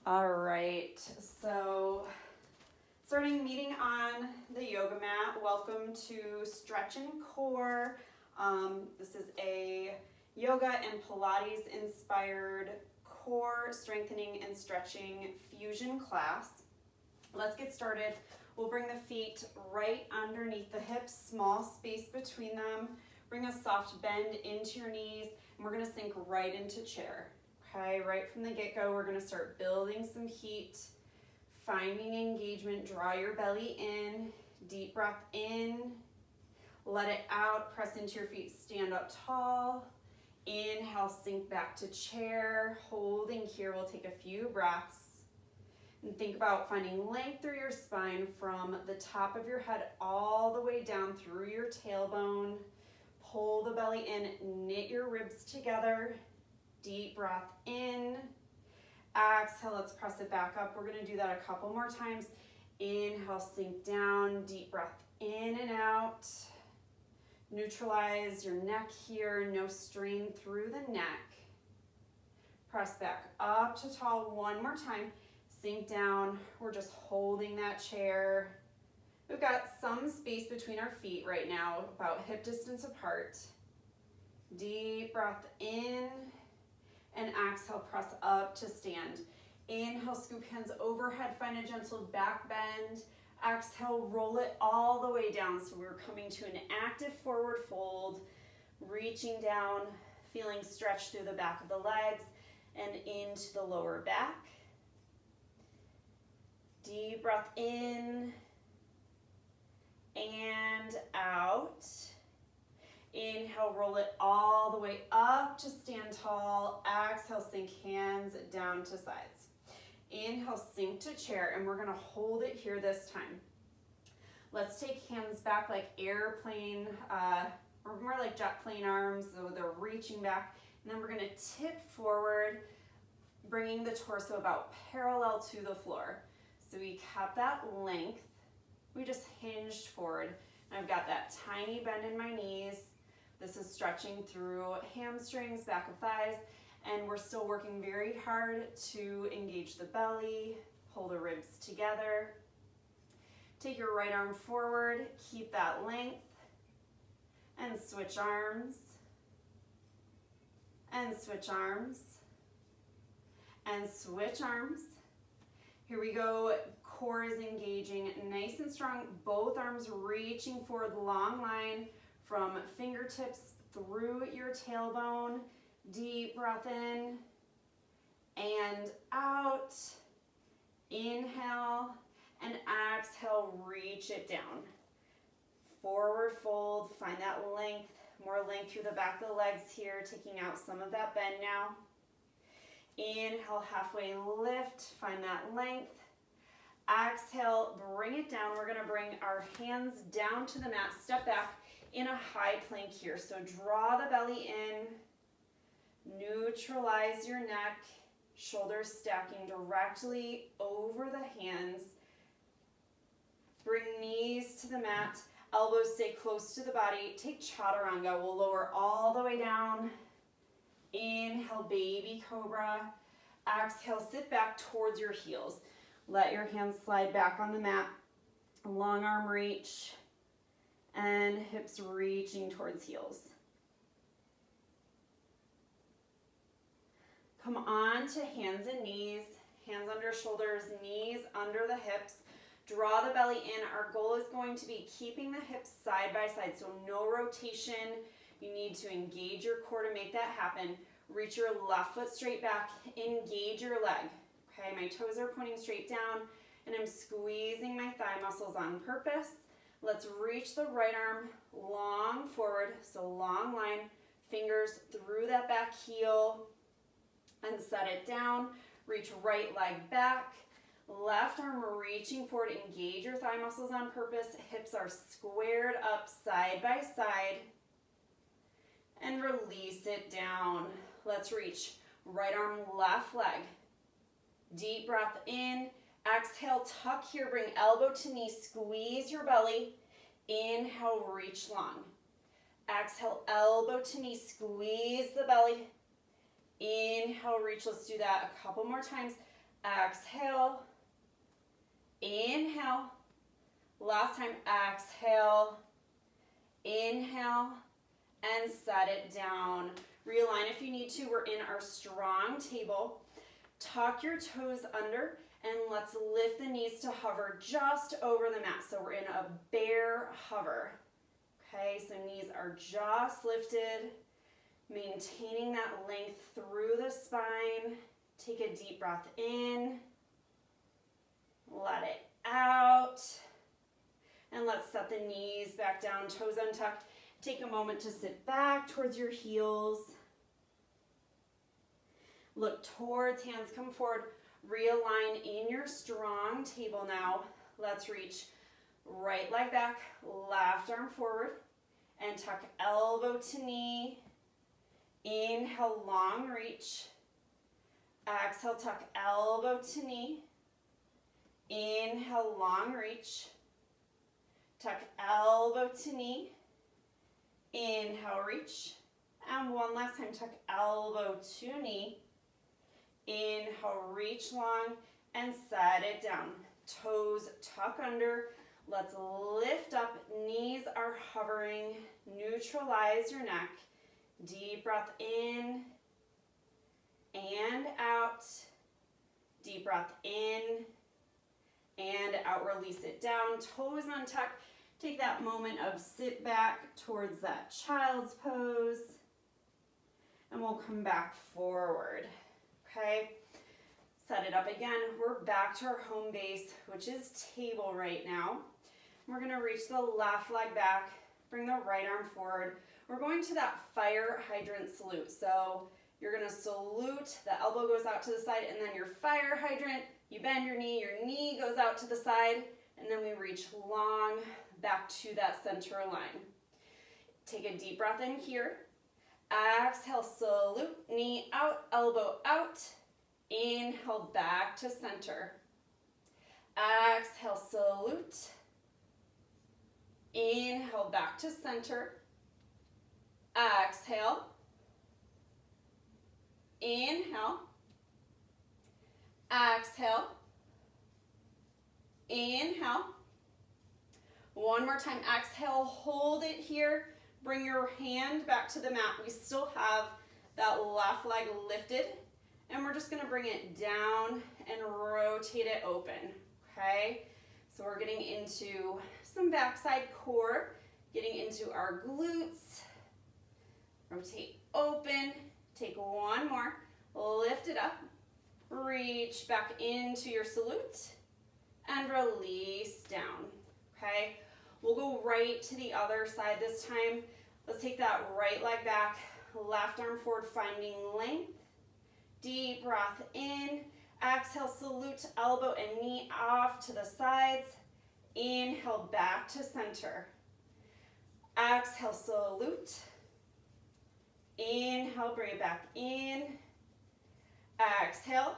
All right, so starting meeting on the yoga mat. Welcome to Stretch and Core. This is a yoga and Pilates inspired core strengthening and stretching fusion class. Let's get started. We'll bring the feet right underneath the hips, small space between them. Bring a soft bend into your knees, and we're gonna sink right into chair. Okay, right from the get-go, we're gonna start building some heat, finding engagement. Draw your belly in, deep breath in, let it out, press into your feet, stand up tall. Inhale, sink back to chair, holding here. We'll take a few breaths. And think about finding length through your spine from the top of your head all the way down through your tailbone. Pull the belly in, knit your ribs together. Deep breath in. Exhale, let's press it back up. We're gonna do that a couple more times. Inhale, sink down, deep breath in and out. Neutralize your neck here, no strain through the neck. Press back up to tall one more time. Sink down, we're just holding that chair. We've got some space between our feet right now, about hip distance apart. Deep breath in, and exhale, press up to stand. Inhale, scoop hands overhead, find a gentle back bend. Exhale, roll it all the way down. So we're coming to an active forward fold, reaching down, feeling stretch through the back of the legs and into the lower back. Deep breath in and out. Inhale, roll it all the way up to stand tall. Exhale, sink hands down to sides. Inhale, sink to chair, and we're gonna hold it here this time. Let's take hands back like airplane, or more like jet plane arms, so they're reaching back. And then we're gonna tip forward, bringing the torso about parallel to the floor. So we kept that length. We just hinged forward. And I've got that tiny bend in my knees. This is stretching through hamstrings, back of thighs, and we're still working very hard to engage the belly, pull the ribs together. Take your right arm forward, keep that length, and switch arms, and switch arms, and switch arms. Here we go, core is engaging nice and strong, both arms reaching forward, long line from fingertips through your tailbone. Deep breath in and out. Inhale and exhale, reach it down. Forward fold, find that length, more length through the back of the legs here, taking out some of that bend now. Inhale, halfway lift, find that length. Exhale, bring it down. We're gonna bring our hands down to the mat, step back in a high plank here. So draw the belly in, neutralize your neck, shoulders stacking directly over the hands. Bring knees to the mat, elbows stay close to the body. Take chaturanga, we'll lower all the way down. Inhale, baby cobra. Exhale, sit back towards your heels. Let your hands slide back on the mat. Long arm reach and hips reaching towards heels. Come on to hands and knees, hands under shoulders, knees under the hips. Draw the belly in. Our goal is going to be keeping the hips side by side, so no rotation. You need to engage your core to make that happen. Reach your left foot straight back, engage your leg. Okay, my toes are pointing straight down, and I'm squeezing my thigh muscles on purpose. Let's reach the right arm long forward, so long line, fingers through that back heel, and set it down. Reach right leg back, left arm reaching forward, engage your thigh muscles on purpose. Hips are squared up side by side, and release it down. Let's reach right arm, left leg. Deep breath in, exhale, tuck here, bring elbow to knee, squeeze your belly. Inhale, reach long. Exhale, elbow to knee, squeeze the belly. Inhale, reach. Let's do that a couple more times. exhale, inhale, last time, exhale, inhale, and set it down. Realign if you need to. We're in our strong table. Tuck your toes under, and let's lift the knees to hover just over the mat. So we're in a bear hover. Okay, so knees are just lifted, maintaining that length through the spine. Take a deep breath in, let it out, and let's set the knees back down, toes untucked. Take a moment to sit back towards your heels. Look towards, hands come forward. Realign in your strong table now. Let's reach right leg back, left arm forward, and tuck elbow to knee. Inhale, long reach. Exhale, tuck elbow to knee. Inhale, long reach. Tuck elbow to knee. Inhale, reach. And one last time, tuck elbow to knee. Inhale, reach long, and set it down. Toes tuck under. Let's lift up. Knees are hovering. Neutralize your neck. Deep breath in and out. Deep breath in and out. Release it down. Toes untucked. Take that moment of sit back towards that child's pose. And we'll come back forward. Okay? Set it up again. We're back to our home base, which is table right now. We're going to reach the left leg back. Bring the right arm forward. We're going to that fire hydrant salute. So you're going to salute, the elbow goes out to the side, and then your fire hydrant, you bend your knee goes out to the side, and then we reach long back to that center line. Take a deep breath in here. Exhale, salute, knee out, elbow out. Inhale, back to center. Exhale, salute. Inhale, back to center. Exhale. Inhale. Exhale. Inhale. One more time. Exhale, hold it here. Bring your hand back to the mat. We still have that left leg lifted. And we're just gonna bring it down and rotate it open, okay? So we're getting into some backside core, getting into our glutes. Rotate open, take one more, lift it up, reach back into your salute, and release down, okay? We'll go right to the other side this time. Let's take that right leg back, left arm forward, finding length. Deep breath in, exhale, salute, elbow and knee off to the sides. Inhale, back to center. Exhale, salute. Inhale, bring it back in. Exhale.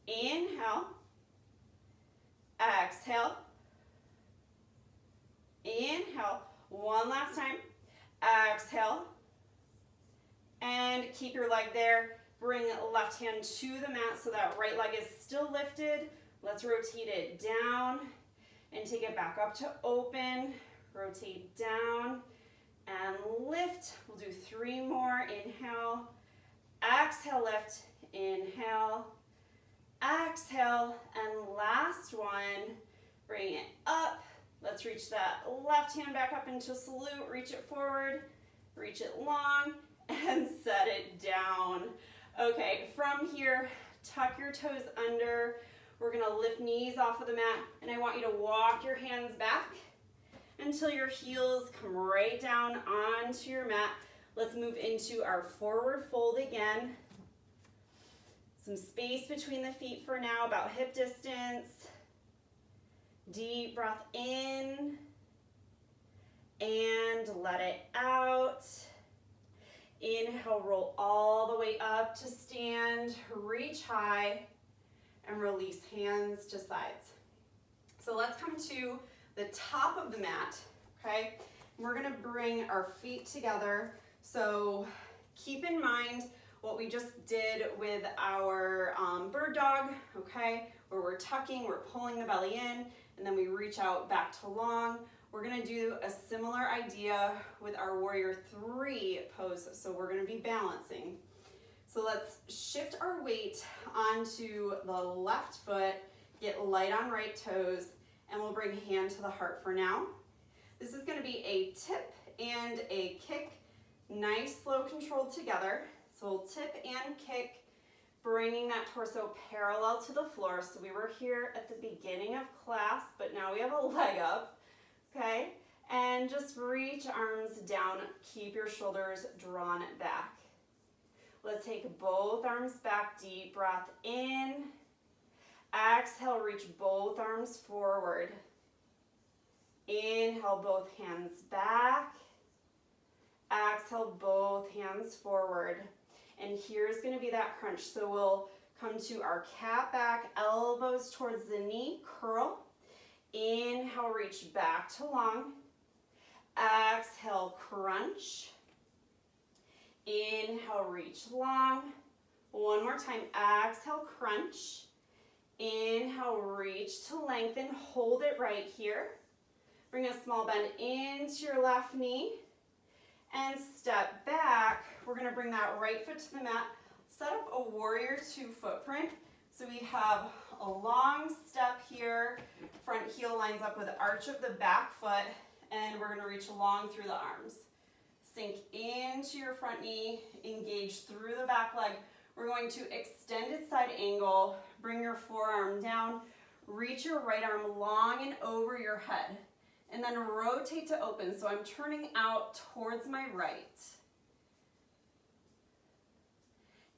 Inhale. Exhale. Inhale. One last time. Exhale. And keep your leg there. Bring left hand to the mat so that right leg is still lifted. Let's rotate it down and take it back up to open. Rotate down and lift. We'll do 3 more. Inhale. Exhale, lift. Inhale. Exhale. And last one. Bring it up. Let's reach that left hand back up into salute. Reach it forward. Reach it long. And set it down. Okay, from here, tuck your toes under. We're gonna lift knees off of the mat, and I want you to walk your hands back until your heels come right down onto your mat. Let's move into our forward fold again. Some space between the feet for now, about hip distance. Deep breath in, and let it out. Inhale, roll all the way up to stand, reach high, and release hands to sides. So let's come to the top of the mat, okay? We're gonna bring our feet together. So keep in mind, what we just did with our bird dog, okay, where we're tucking, we're pulling the belly in, and then we reach out back to long. We're gonna do a similar idea with our warrior 3 pose, so we're gonna be balancing. So let's shift our weight onto the left foot, get light on right toes, and we'll bring hand to the heart for now. This is gonna be a tip and a kick, nice, slow, controlled together. So we'll tip and kick, bringing that torso parallel to the floor. So we were here at the beginning of class, but now we have a leg up, okay? And just reach arms down, keep your shoulders drawn back. Let's take both arms back, deep breath in. Exhale, reach both arms forward. Inhale, both hands back. Exhale, both hands forward. And here's gonna be that crunch. So we'll come to our cat back, elbows towards the knee, curl. Inhale, reach back to long. Exhale, crunch. Inhale, reach long. One more time, exhale, crunch. Inhale, reach to lengthen, hold it right here. Bring a small bend into your left knee and step back. We're gonna bring that right foot to the mat, set up a warrior 2 footprint. So we have a long step here, front heel lines up with the arch of the back foot, and we're gonna reach long through the arms. Sink into your front knee, engage through the back leg. We're going to extended side angle, bring your forearm down, reach your right arm long and over your head, and then rotate to open. So I'm turning out towards my right.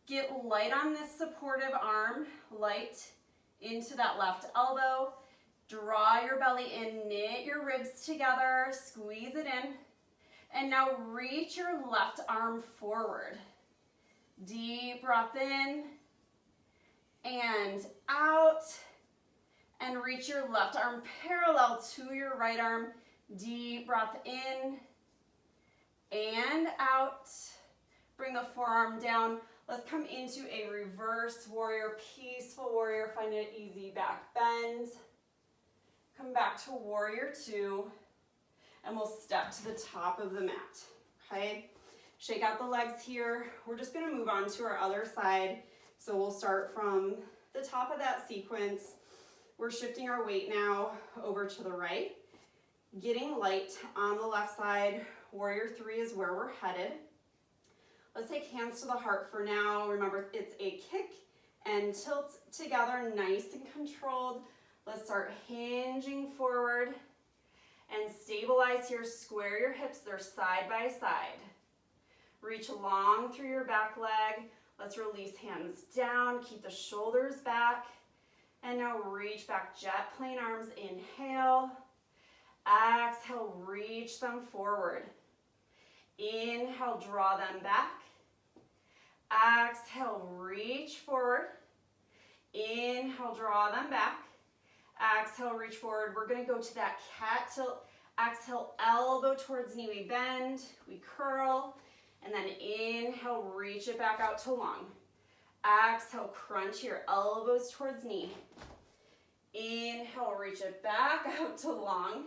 Get light on this supportive arm, light into that left elbow. Draw your belly in, knit your ribs together, squeeze it in. And now reach your left arm forward. Deep breath in and out. And reach your left arm parallel to your right arm. Deep breath in and out. Bring the forearm down. Let's come into a reverse warrior, peaceful warrior. Find an easy back bend. Come back to warrior 2. And we'll step to the top of the mat, okay? Shake out the legs here. We're just gonna move on to our other side. So we'll start from the top of that sequence. We're shifting our weight now over to the right, getting light on the left side. Warrior 3 is where we're headed. Let's take hands to the heart for now. Remember, it's a kick and tilt together, nice and controlled. Let's start hinging forward. And stabilize here, square your hips, they're side by side. Reach long through your back leg. Let's release hands down, keep the shoulders back. And now reach back, jet plane arms, inhale. Exhale, reach them forward. Inhale, draw them back. Exhale, reach forward. Inhale, draw them back. Exhale, reach forward. We're gonna go to that cat tilt. Exhale, elbow towards knee, we bend, we curl, and then inhale, reach it back out to long. Exhale, crunch your elbows towards knee. Inhale, reach it back out to long.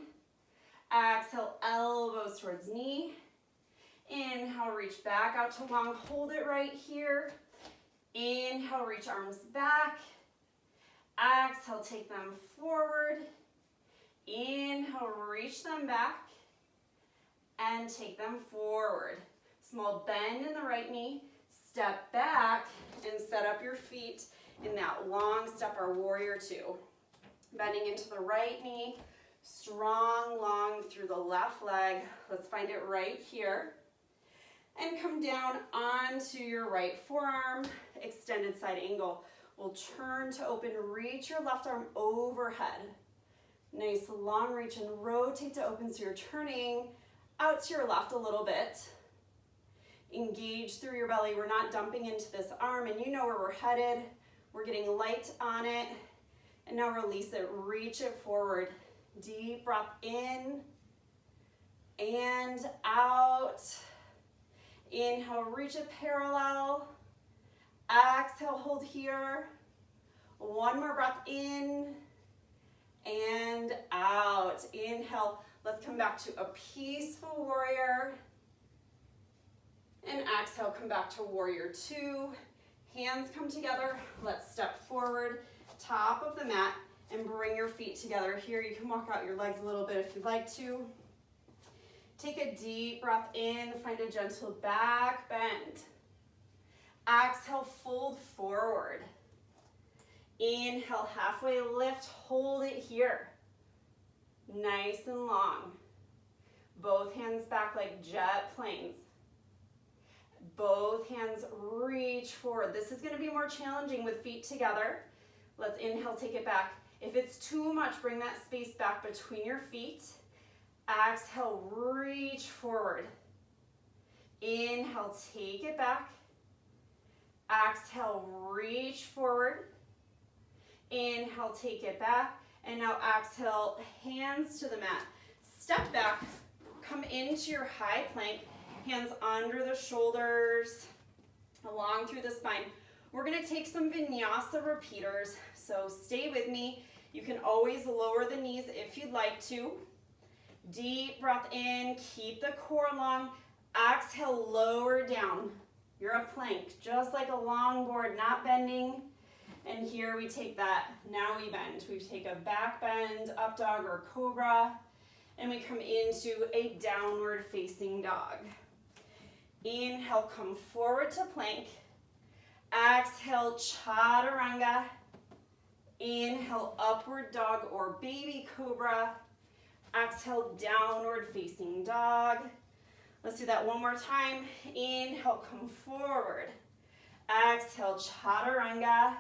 Exhale, elbows towards knee. Inhale, reach back out to long. Hold it right here. Inhale, reach arms back. Exhale, take them forward. Inhale, reach them back. And take them forward. Small bend in the right knee. Step back and set up your feet in that long step, our warrior 2. Bending into the right knee. Strong, long through the left leg. Let's find it right here. And come down onto your right forearm. Extended side angle. We'll turn to open, reach your left arm overhead. Nice long reach and rotate to open, so you're turning out to your left a little bit. Engage through your belly. We're not dumping into this arm, and you know where we're headed. We're getting light on it. And now release it, reach it forward. Deep breath in and out. Inhale, reach it parallel. Exhale, hold here. One more breath in and out. Inhale, let's come back to a peaceful warrior. And exhale, come back to warrior two. Hands come together. Let's step forward, top of the mat, and bring your feet together here. You can walk out your legs a little bit if you'd like to. Take a deep breath in, find a gentle back bend. Exhale, fold forward. Inhale, halfway lift, hold it here. Nice and long. Both hands back like jet planes. Both hands reach forward. This is going to be more challenging with feet together. Let's inhale, take it back. If it's too much, bring that space back between your feet. Exhale, reach forward. Inhale, take it back. Exhale, reach forward. Inhale, take it back. And now exhale, hands to the mat. Step back, come into your high plank. Hands under the shoulders, along through the spine. We're gonna take some vinyasa repeaters, so stay with me. You can always lower the knees if you'd like to. Deep breath in, keep the core long. Exhale, lower down. You're a plank, just like a long board, not bending. And here we take that, now we bend. We take a back bend, up dog or cobra, and we come into a downward facing dog. Inhale, come forward to plank. Exhale, chaturanga. Inhale, upward dog or baby cobra. Exhale, downward facing dog. Let's do that one more time. Inhale, come forward. Exhale, chaturanga.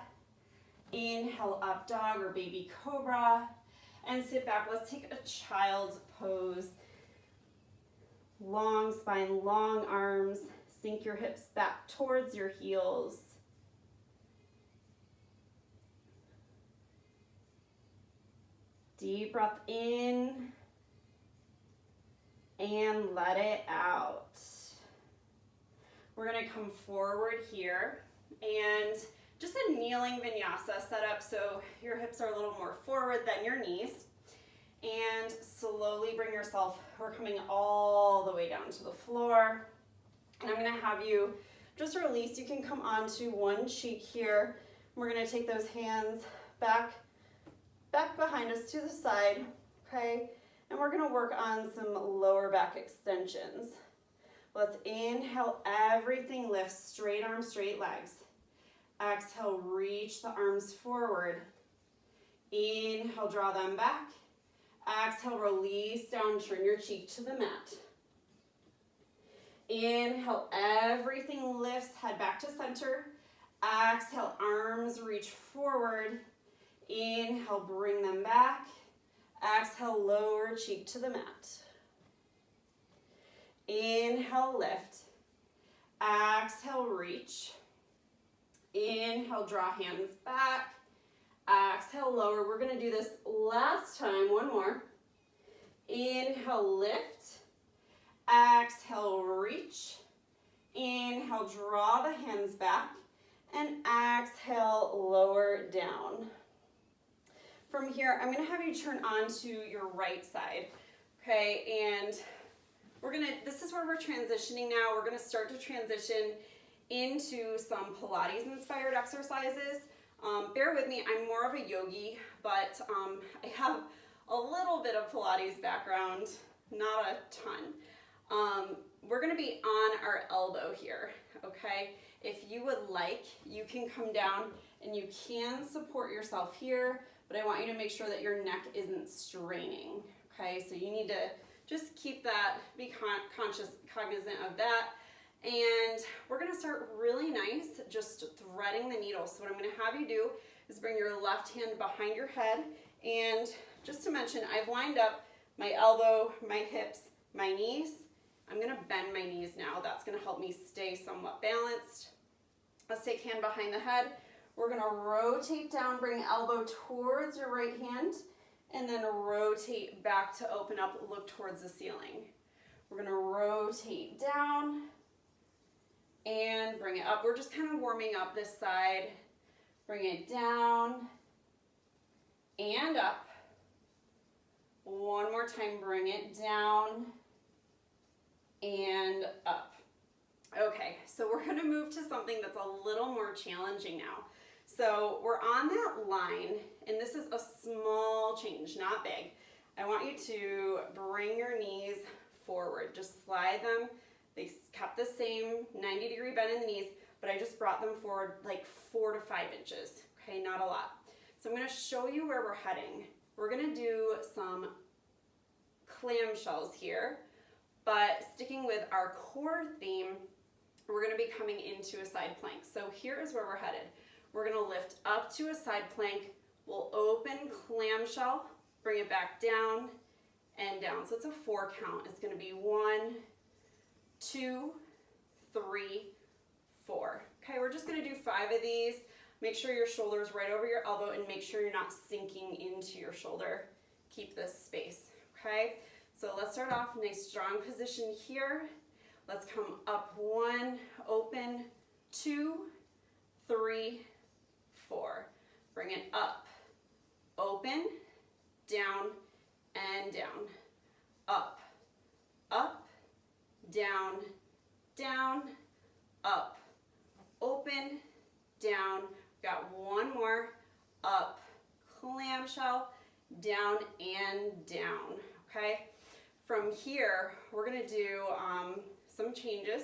Inhale, up dog or baby cobra. And sit back. Let's take a child's pose. Long spine, long arms. Sink your hips back towards your heels. Deep breath in and let it out. We're gonna come forward here and just a kneeling vinyasa setup, so your hips are a little more forward than your knees. And slowly bring yourself, we're coming all the way down to the floor. And I'm gonna have you just release. You can come onto one cheek here. We're gonna take those hands back behind us to the side, okay? And we're gonna work on some lower back extensions. Let's inhale, everything lifts, straight arms, straight legs. Exhale, reach the arms forward. Inhale, draw them back. Exhale, release down, turn your cheek to the mat. Inhale, everything lifts, head back to center. Exhale, arms reach forward. Inhale, bring them back. Exhale, lower cheek to the mat. Inhale, lift. Exhale, reach. Inhale, draw hands back. Exhale, lower. We're gonna do this last time, one more. Inhale, lift. Exhale, reach. Inhale, draw the hands back. And exhale, lower down. From here, I'm gonna have you turn onto your right side, okay? And this is where we're transitioning now. We're gonna start to transition into some Pilates inspired exercises. Bear with me, I'm more of a yogi, but I have a little bit of Pilates background, not a ton. We're gonna be on our elbow here, okay? If you would like, you can come down and you can support yourself here, but I want you to make sure that your neck isn't straining, okay? So you need to just keep that, be cognizant of that. And we're gonna start really nice, just threading the needle. So what I'm gonna have you do is bring your left hand behind your head. And just to mention, I've lined up my elbow, my hips, my knees. I'm gonna bend my knees now. That's gonna help me stay somewhat balanced. Let's take hand behind the head. We're gonna rotate down, bring elbow towards your right hand, and then rotate back to open up, look towards the ceiling. We're gonna rotate down, and bring it up. We're just kind of warming up this side. Bring it down and up. One more time, bring it down and up. Okay, so we're gonna move to something that's a little more challenging now. So we're on that line, and this is a small change, not big. I want you to bring your knees forward. Just slide them. They kept the same 90-degree bend in the knees, but I just brought them forward like 4 to 5 inches, okay, not a lot. So I'm gonna show you where we're heading. We're gonna do some clamshells here, but sticking with our core theme, we're gonna be coming into a side plank. So here is where we're headed. We're gonna lift up to a side plank. We'll open clamshell, bring it back down and down. So it's a 4 count. It's gonna be 1, 2, 3, 4. Okay, we're just gonna do 5 of these. Make sure your shoulder's right over your elbow and make sure you're not sinking into your shoulder. Keep this space, okay? So let's start off, nice strong position here. Let's come up 1, open, 2, 3, 4. Bring it up, open, down, and down. Up, up, down, down, up, open, down. Got 1 more, up, clamshell, down and down, okay? From here, we're gonna do some changes.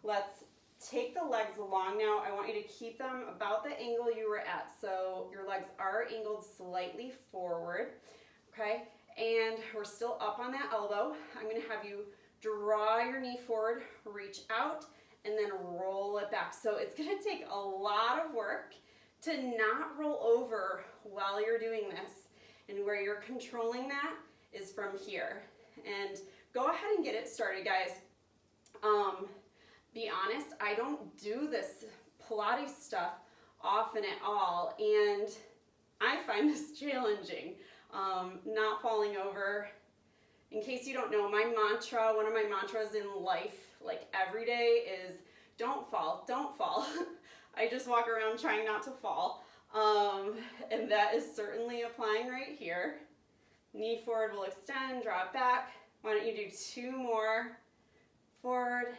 Let's take the legs along now. I want you to keep them about the angle you were at. So your legs are angled slightly forward, okay? And we're still up on that elbow. I'm gonna have you draw your knee forward, reach out, and then roll it back. So it's gonna take a lot of work to not roll over while you're doing this. And where you're controlling that is from here. And go ahead and get it started, guys. Be honest, I don't do this Pilates stuff often at all, and I find this challenging, not falling over. In case you don't know, my mantra, one of my mantras in life, like every day, is don't fall, don't fall. I just walk around trying not to fall, and that is certainly applying right here. Knee forward will extend, draw it back. Why don't you do 2 more? Forward,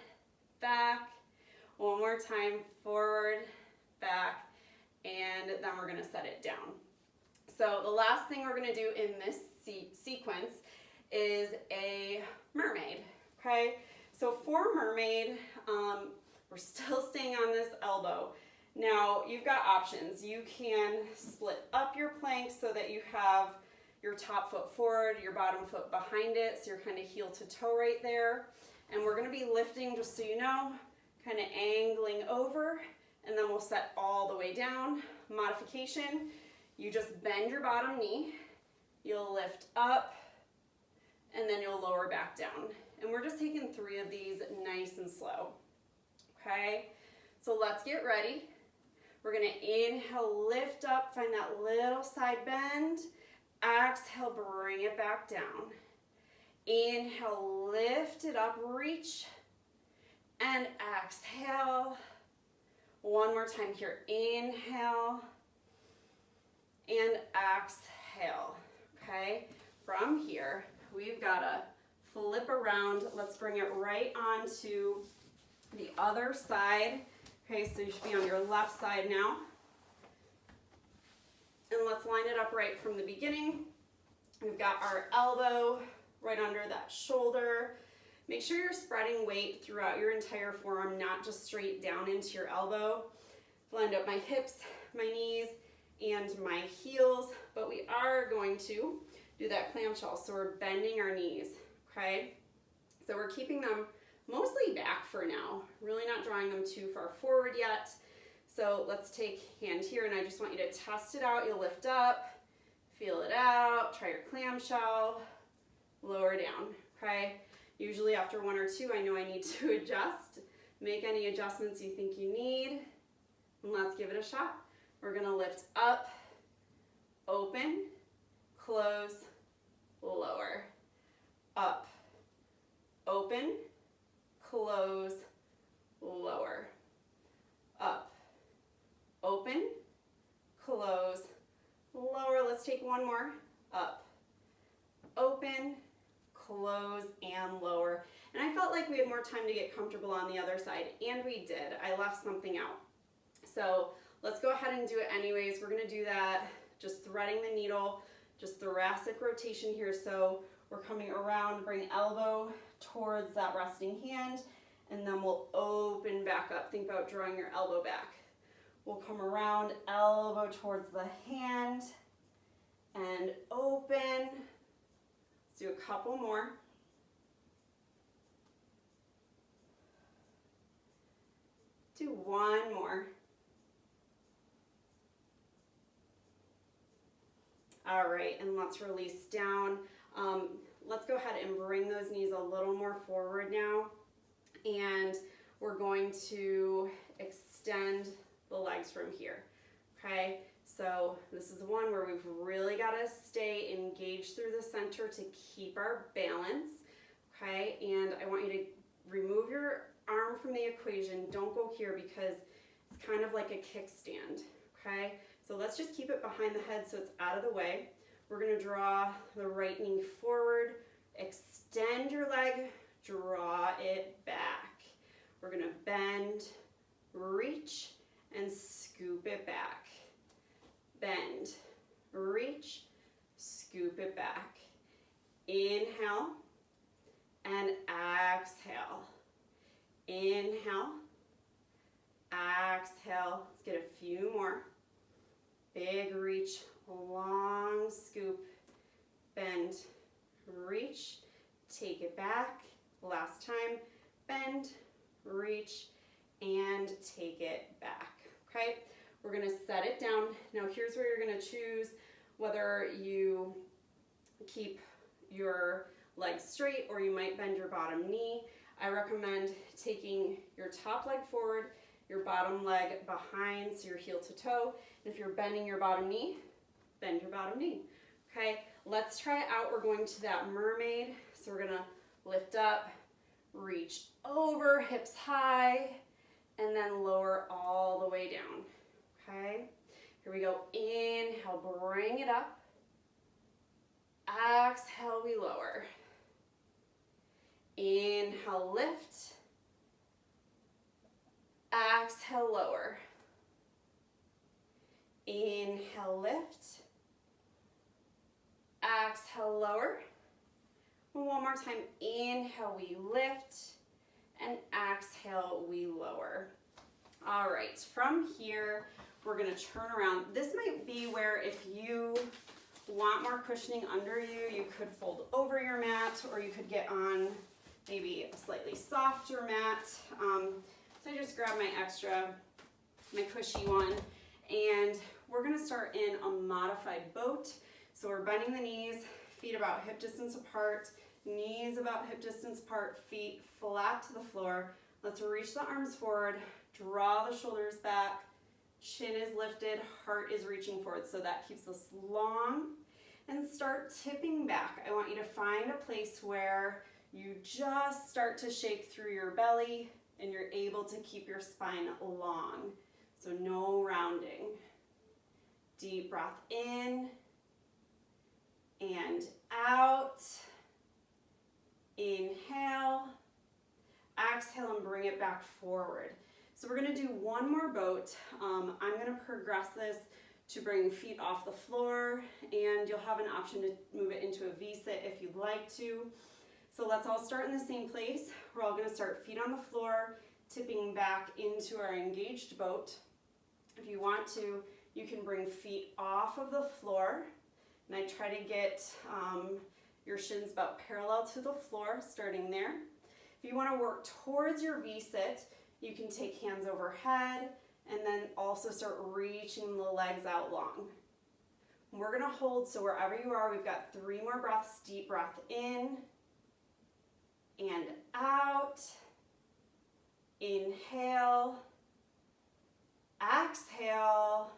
back. 1 more time, forward, back, and then we're gonna set it down. So the last thing we're gonna do in this sequence is a mermaid, okay? So for mermaid, we're still staying on this elbow. Now, you've got options. You can split up your plank so that you have your top foot forward, your bottom foot behind it, so you're kind of heel to toe right there. And we're gonna be lifting, just so you know, kind of angling over, and then we'll set all the way down. Modification, you just bend your bottom knee, you'll lift up, and then you'll lower back down. And we're just taking 3 of these nice and slow, okay? So let's get ready. We're gonna inhale, lift up, find that little side bend. Exhale, bring it back down. Inhale, lift it up, reach, and exhale. 1 more time here. Inhale and exhale, okay? From here, we've got to flip around. Let's bring it right onto the other side. Okay, so you should be on your left side now. And let's line it up right from the beginning. We've got our elbow right under that shoulder. Make sure you're spreading weight throughout your entire forearm, not just straight down into your elbow. Blend up my hips, my knees, and my heels, but we are going to do that clamshell. So we're bending our knees, okay? So we're keeping them mostly back for now, really not drawing them too far forward yet. So let's take hand here, and I just want you to test it out. You'll lift up, feel it out, try your clamshell, lower down, okay? Usually after 1 or 2, I know I need to adjust. Make any adjustments you think you need, and let's give it a shot. We're gonna lift up, open, close, lower, up, open, close, lower. let's take one more. Up, open, close, and lower. And I felt like we had more time to get comfortable on the other side, and we did. I left something out. So let's go ahead and do it anyways. We're gonna do that, just threading the needle, just thoracic rotation here. So we're coming around, bring elbow towards that resting hand, and then we'll open back up. Think about drawing your elbow back. We'll come around, elbow towards the hand, and open. Let's do a couple more. Do one more. All right, and let's release down. Let's go ahead and bring those knees a little more forward now. And we're going to extend the legs from here, okay? So this is one where we've really got to stay engaged through the center to keep our balance, okay? And I want you to remove your arm from the equation. Don't go here because it's kind of like a kickstand, okay? So let's just keep it behind the head so it's out of the way. We're going to draw the right knee forward, extend your leg, draw it back. We're going to bend, reach, and scoop it back. Bend, reach, scoop it back. Inhale and exhale. Inhale, exhale. Let's get a few more. Big reach, long scoop, bend, reach, take it back. Last time, bend, reach, and take it back, okay? We're gonna set it down. Now here's where you're gonna choose whether you keep your legs straight or you might bend your bottom knee. I recommend taking your top leg forward, your bottom leg behind, so you're heel to toe. And if you're bending your bottom knee, bend your bottom knee, okay? Let's try it out. We're going to that mermaid. So we're gonna lift up, reach over, hips high, and then lower all the way down, okay? Here we go. Inhale, bring it up. Exhale, we lower. Inhale, lift. Exhale, lower. Inhale, lift. Exhale, lower. One more time. Inhale, we lift. And exhale, we lower. All right, from here, we're gonna turn around. This might be where if you want more cushioning under you, you could fold over your mat, or you could get on maybe a slightly softer mat. So I just grabbed my cushy one, and we're gonna start in a modified boat. So we're bending the knees, feet about hip distance apart, knees about hip distance apart, feet flat to the floor. Let's reach the arms forward, draw the shoulders back, chin is lifted, heart is reaching forward. So that keeps us long. And start tipping back. I want you to find a place where you just start to shake through your belly and you're able to keep your spine long. So no rounding. Deep breath in and out. Inhale. Exhale and bring it back forward. So we're gonna do one more boat. I'm gonna progress this to bring feet off the floor, and you'll have an option to move it into a V-sit if you'd like to. So let's all start in the same place. We're all gonna start feet on the floor, tipping back into our engaged boat. If you want to, you can bring feet off of the floor, and I try to get your shins about parallel to the floor, starting there. If you wanna work towards your V-sit, you can take hands overhead, and then also start reaching the legs out long. We're gonna hold, so wherever you are, we've got 3 more breaths. Deep breath in and out. Inhale, exhale,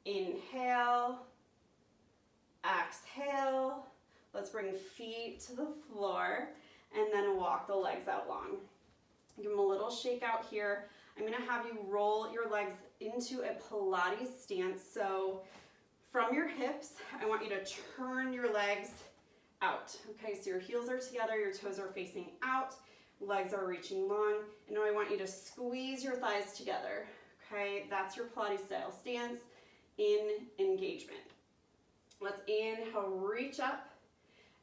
inhale, exhale. Let's bring feet to the floor and then walk the legs out long. Give them a little shake out here. I'm gonna have you roll your legs into a Pilates stance. So From your hips, I want you to turn your legs out. Okay, so your heels are together, your toes are facing out, legs are reaching long, and now I want you to squeeze your thighs together. Okay, that's your Pilates style stance in engagement. Let's inhale, reach up.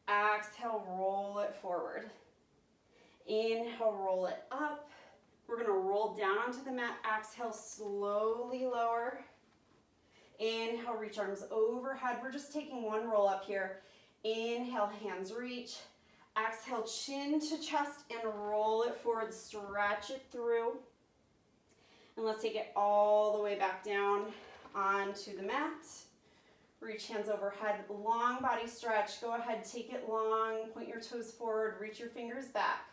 Exhale, roll it forward. Inhale, roll it up. We're gonna roll down onto the mat. Exhale, slowly lower. Inhale, reach arms overhead. We're just taking one roll up here. Inhale, hands reach. Exhale, chin to chest and roll it forward. Stretch it through. And let's take it all the way back down onto the mat. Reach hands overhead, long body stretch. Go ahead, take it long, point your toes forward, reach your fingers back.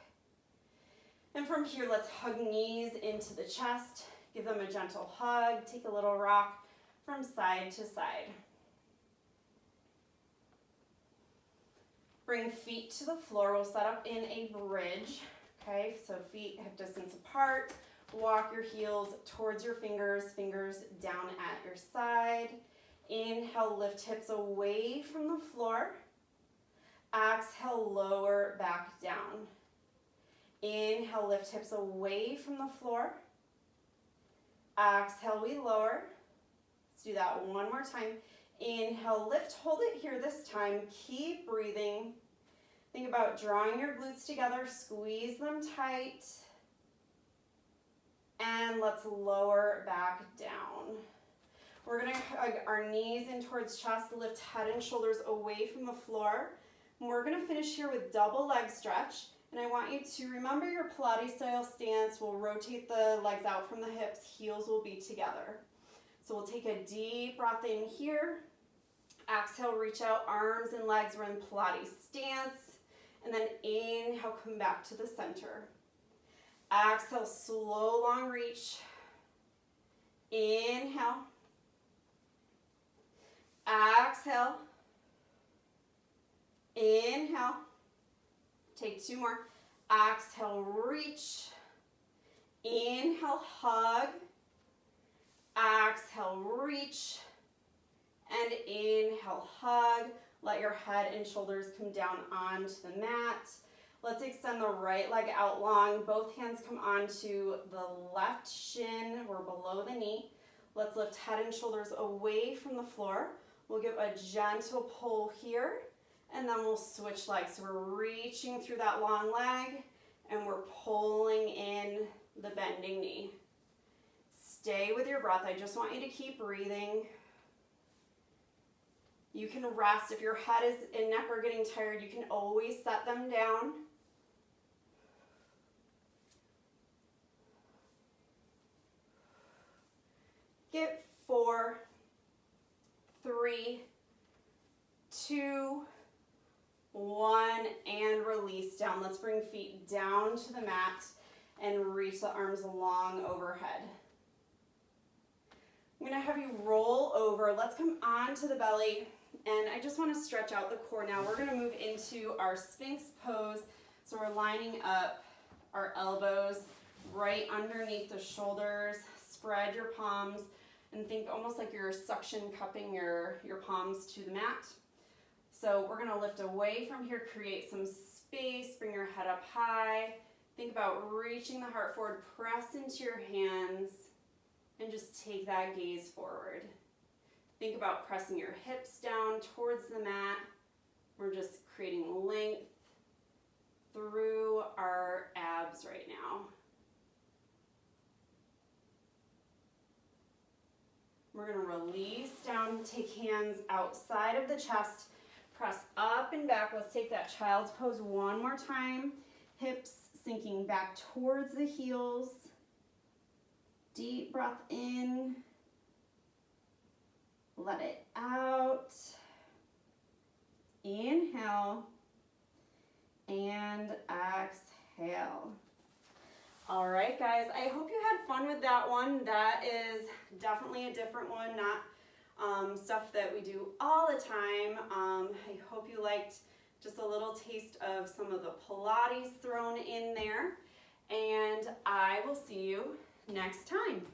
And from here, let's hug knees into the chest. Give them a gentle hug. Take a little rock from side to side. Bring feet to the floor. We'll set up in a bridge. Okay, so feet hip distance apart. Walk your heels towards your fingers, fingers down at your side. Inhale, lift hips away from the floor. Exhale, lower back down. Inhale, lift hips away from the floor. Exhale, we lower. Let's do that one more time. Inhale, lift, hold it here this time. Keep breathing. Think about drawing your glutes together, squeeze them tight. And let's lower back down. We're gonna hug our knees in towards chest, lift head and shoulders away from the floor. And we're gonna finish here with double leg stretch. And I want you to remember your Pilates style stance. We'll rotate the legs out from the hips, heels will be together. So we'll take a deep breath in here. Exhale, reach out, arms and legs, we're in Pilates stance. And then inhale, come back to the center. Exhale, slow, long reach. Inhale. Exhale. Inhale. Take two more. Exhale, reach. Inhale, hug. Exhale, reach. And inhale, hug. Let your head and shoulders come down onto the mat. Let's extend the right leg out long. Both hands come onto the left shin. We're below the knee. Let's lift head and shoulders away from the floor. We'll give a gentle pull here, and then we'll switch legs. So we're reaching through that long leg, and we're pulling in the bending knee. Stay with your breath. I just want you to keep breathing. You can rest. If your head and neck are getting tired, you can always set them down. Get 4, 3, 2, 1, and release down. Let's bring feet down to the mat and reach the arms long overhead. I'm gonna have you roll over. Let's come onto the belly, and I just wanna stretch out the core now. We're gonna move into our Sphinx pose. So we're lining up our elbows right underneath the shoulders. Spread your palms and think almost like you're suction cupping your palms to the mat. So we're gonna lift away from here, create some space, bring your head up high. Think about reaching the heart forward, press into your hands, and just take that gaze forward. Think about pressing your hips down towards the mat. We're just creating length through our abs right now. We're gonna release down, take hands outside of the chest, press up and back. Let's take that child's pose one more time. Hips sinking back towards the heels. Deep breath in. Let it out. Inhale. And exhale. All right, guys, I hope you had fun with that one. That is definitely a different one, not stuff that we do all the time. I hope you liked just a little taste of some of the Pilates thrown in there, and I will see you next time.